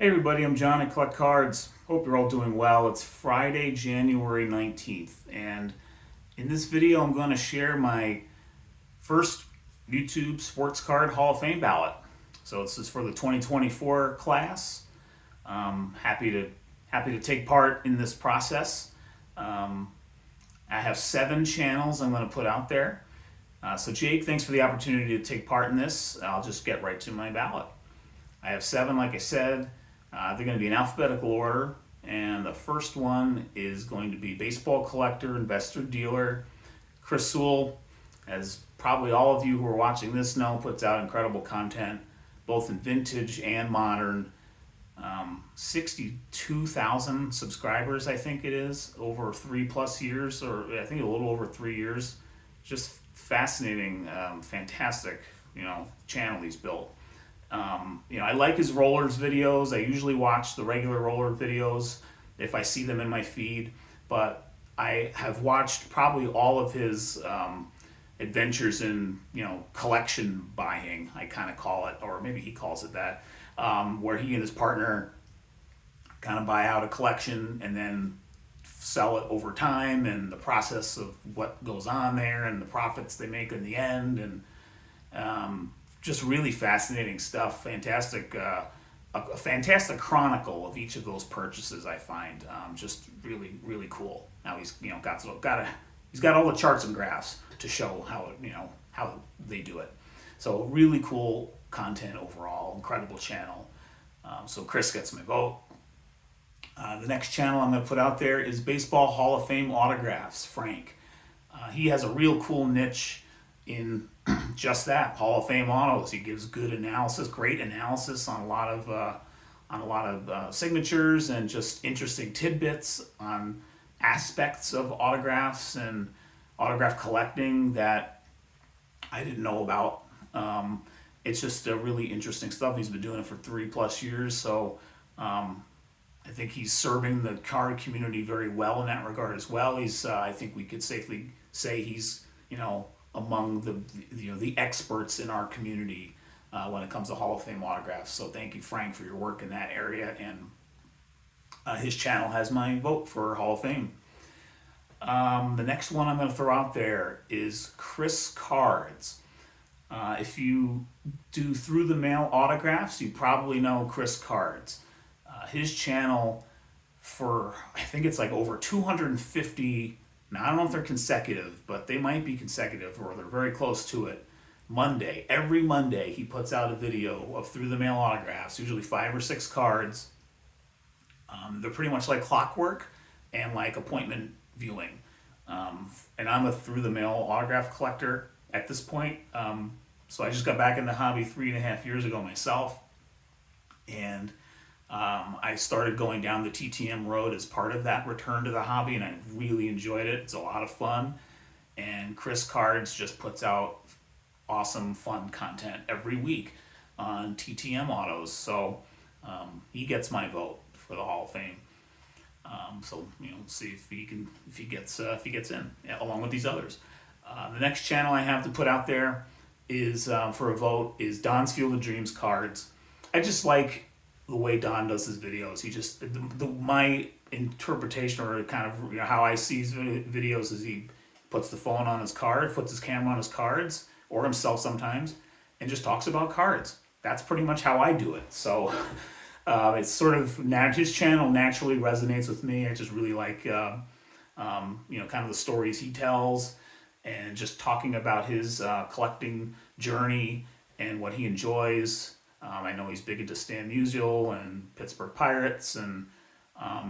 Hey everybody, I'm John. I collect cards. Hope you're all doing well. It's Friday, January 19th, and in this video I'm going to share my first YouTube Sports Card Hall of Fame ballot. So this is for the 2024 class. Happy to take part in this process. I have 7 channels I'm going to put out there. So Jake, thanks for the opportunity to take part in this. I'll just get right to my ballot. I have 7, like I said. They're going to be in alphabetical order, and the first one is going to be baseball collector, investor, dealer, Chris Sewell. As probably all of you who are watching this know, puts out incredible content, both in vintage and modern. 62,000 subscribers, I think it is, over 3+ years, or I think a little over 3 years. Just fascinating, fantastic, channel he's built. I like his rollers videos. I usually watch the regular roller videos if I see them in my feed, but I have watched probably all of his adventures in, collection buying, I kind of call it, or maybe he calls it that, where he and his partner kind of buy out a collection and then sell it over time, and the process of what goes on there and the profits they make in the end, and just really fascinating stuff. Fantastic, a fantastic chronicle of each of those purchases. I find just really, really cool. Now he's he's got all the charts and graphs to show how they do it. So really cool content overall. Incredible channel. So Chris gets my vote. The next channel I'm going to put out there is Baseball Hall of Fame autographs. Frank. He has a real cool niche in just that, Hall of Fame autos. He gives good analysis, great analysis on a lot of signatures, and just interesting tidbits on aspects of autographs and autograph collecting that I didn't know about. It's just really interesting stuff. He's been doing it for 3+ years, so I think he's serving the card community very well in that regard as well. I think we could safely say he's among the experts in our community when it comes to Hall of Fame autographs. So thank you, Frank, for your work in that area, and his channel has my vote for Hall of Fame. The next one I'm going to throw out there is Chris Cards. If you do through the mail autographs, you probably know Chris Cards. His channel, for I think it's like over 250. Now, I don't know if they're consecutive, but they might be consecutive, or they're very close to it. Every Monday, he puts out a video of through the mail autographs, usually 5 or 6 cards. They're pretty much like clockwork and like appointment viewing. And I'm a through the mail autograph collector at this point. So I just got back in the hobby 3.5 years ago myself. And I started going down the TTM road as part of that return to the hobby, and I really enjoyed it. It's a lot of fun, and Chris Cards just puts out awesome, fun content every week on TTM autos. So he gets my vote for the Hall of Fame. So see if he gets in, along with these others. The next channel I have to put out there is for a vote is Don's Field of Dreams Cards. I just like the way Don does his videos. He just my interpretation, or kind of how I see his videos, is he puts the phone on his card, puts his camera on his cards, or himself sometimes, and just talks about cards. That's pretty much how I do it. So it's sort of his channel naturally resonates with me. I just really like kind of the stories he tells, and just talking about his collecting journey and what he enjoys. I know he's big into Stan Musial and Pittsburgh Pirates, and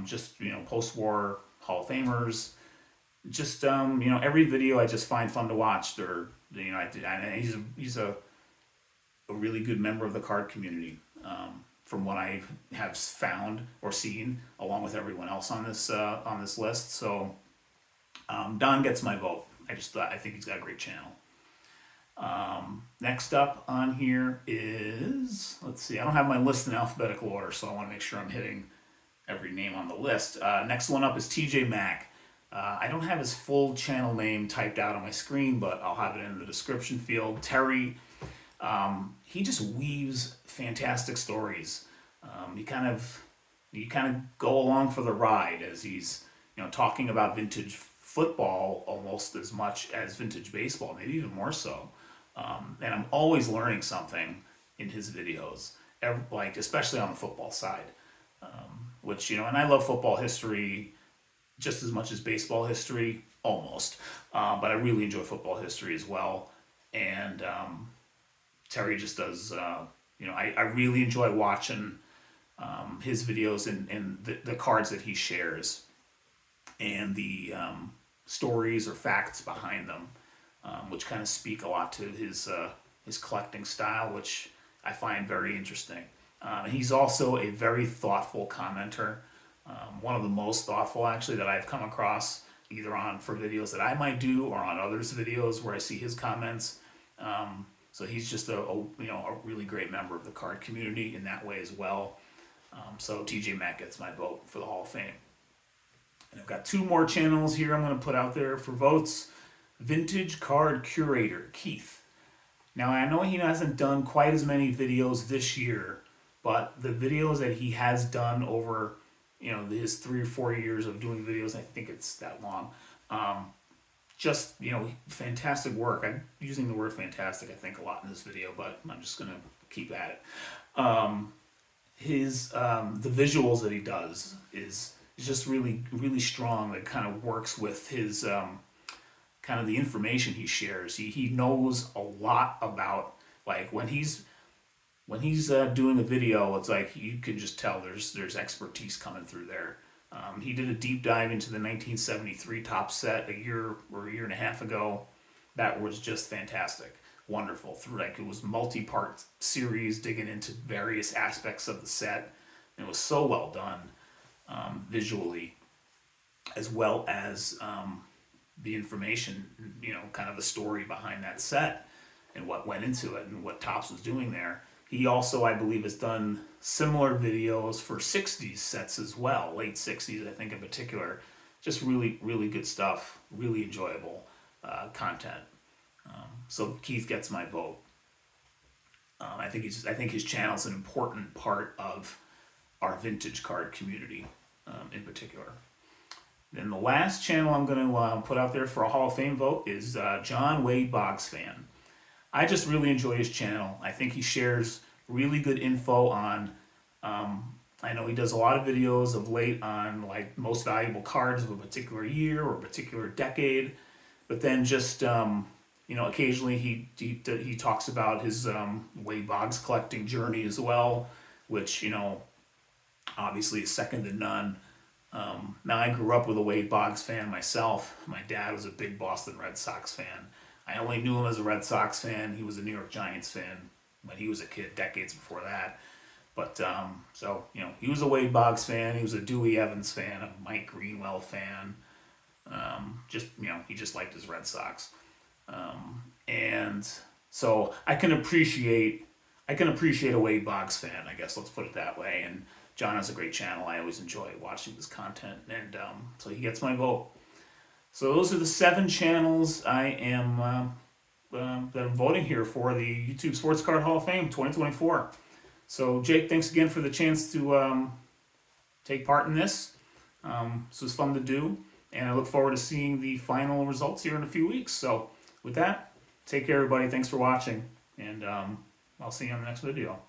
just post-war Hall of Famers. Just every video I just find fun to watch. He's a really good member of the card community, from what I have found or seen, along with everyone else on this list. So Don gets my vote. I think he's got a great channel. Next up on here is, let's see, I don't have my list in alphabetical order, so I want to make sure I'm hitting every name on the list. Next one up is TJ Mack. I don't have his full channel name typed out on my screen, but I'll have it in the description field. Terry, he just weaves fantastic stories You kind of go along for the ride as he's talking about vintage football almost as much as vintage baseball, maybe even more so. And I'm always learning something in his videos, like especially on the football side. Which and I love football history just as much as baseball history, almost. But I really enjoy football history as well. And Terry just does. I really enjoy watching his videos and the cards that he shares and the stories or facts behind them, which kind of speak a lot to his collecting style, which I find very interesting. He's also a very thoughtful commenter, one of the most thoughtful actually that I've come across, either for videos that I might do or on others' videos where I see his comments. So he's just a really great member of the card community in that way as well. So TJ Mack gets my vote for the Hall of Fame. And I've got 2 more channels here I'm going to put out there for votes. Vintage Card Curator, Keith. Now I know he hasn't done quite as many videos this year, but the videos that he has done over his 3 or 4 years of doing videos, I think it's that long, just fantastic work. I'm using the word fantastic I think a lot in this video, but I'm just going to keep at it. His the visuals that he does is just really really strong. That kind of works with his kind of the information he shares. He knows a lot about, like, when he's doing a video, it's like you can just tell there's expertise coming through there. He did a deep dive into the 1973 top set a year and a half ago. That was just fantastic, wonderful. It was multi-part series digging into various aspects of the set. And it was so well done visually, as well as the information, kind of the story behind that set and what went into it and what Topps was doing there. He also, I believe, has done similar videos for 60s sets as well, late 60s, I think in particular. Just really, really good stuff, really enjoyable content. So Keith gets my vote. I think his channel is an important part of our vintage card community in particular. Then the last channel I'm going to put out there for a Hall of Fame vote is John Wade Boggs Fan. I just really enjoy his channel. I think he shares really good info on, I know he does a lot of videos of late on like most valuable cards of a particular year or a particular decade, but then just, occasionally he talks about his Wade Boggs collecting journey as well, which, obviously is second to none. Now I grew up with a Wade Boggs fan myself. My dad was a big Boston Red Sox fan. I only knew him as a Red Sox fan. He was a New York Giants fan when he was a kid, decades before that. But, he was a Wade Boggs fan. He was a Dewey Evans fan, a Mike Greenwell fan. He just liked his Red Sox. And so I can appreciate a Wade Boggs fan, I guess, let's put it that way. And John has a great channel. I always enjoy watching his content. And so he gets my vote. So those are the 7 channels I am that I'm voting here for the YouTube Sports Card Hall of Fame 2024. So Jake, thanks again for the chance to take part in this. This was fun to do, and I look forward to seeing the final results here in a few weeks. So with that, take care everybody. Thanks for watching, and I'll see you on the next video.